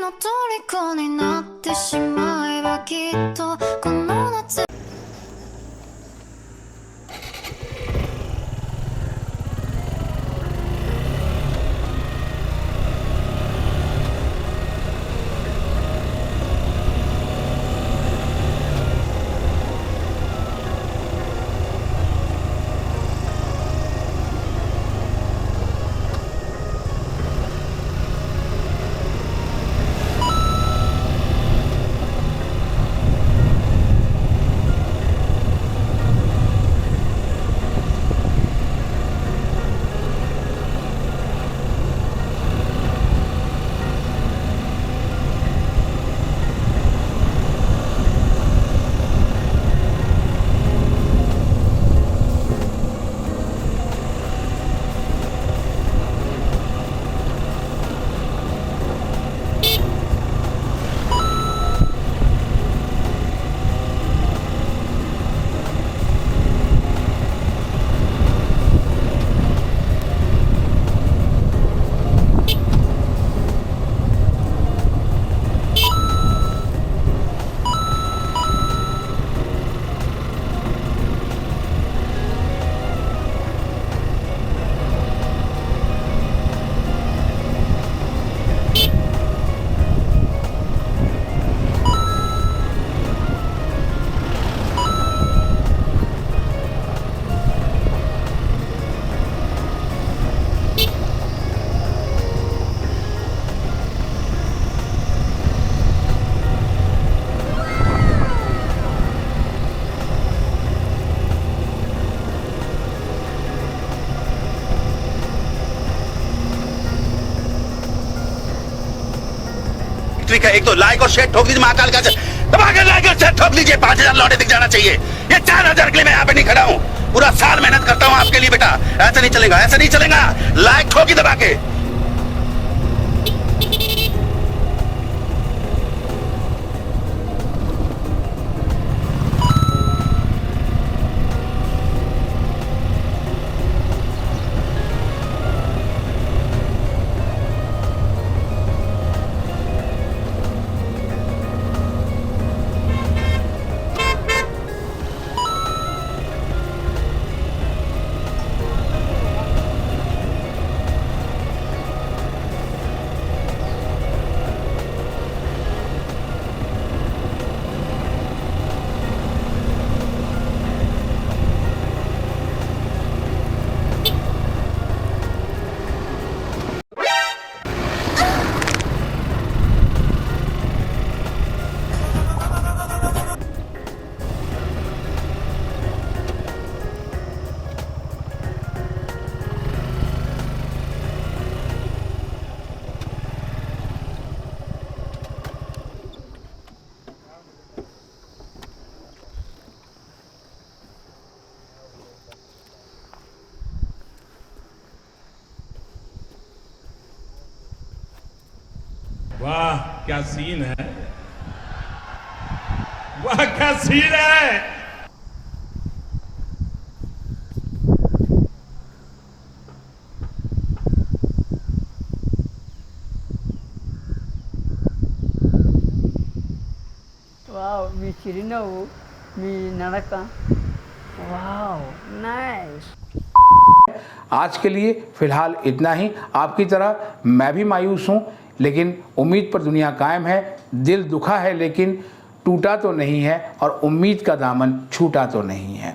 の虜になってしまえばきっとこの夏 का एक तो लाइक और शेयर ठोक दीजिए, महाकाल का दबाकर लाइक और शेयर ठोक लीजिए। 5,000 लौटे दिख जाना चाहिए। ये 4,000 के लिए मैं यहाँ पे नहीं खड़ा हूँ, पूरा साल मेहनत करता हूँ आपके लिए बेटा। ऐसा नहीं चलेगा, ऐसा नहीं चलेगा। लाइक ठोकी दबा के। वाह क्या सीन है, वाह क्या सीन है। వావ్ మీ చిరునవ్వు మీ నడక వావ్ नाइस। आज के लिए फ़िलहाल इतना ही। आपकी तरह मैं भी मायूस हूँ, लेकिन उम्मीद पर दुनिया कायम है। दिल दुखा है लेकिन टूटा तो नहीं है, और उम्मीद का दामन छूटा तो नहीं है।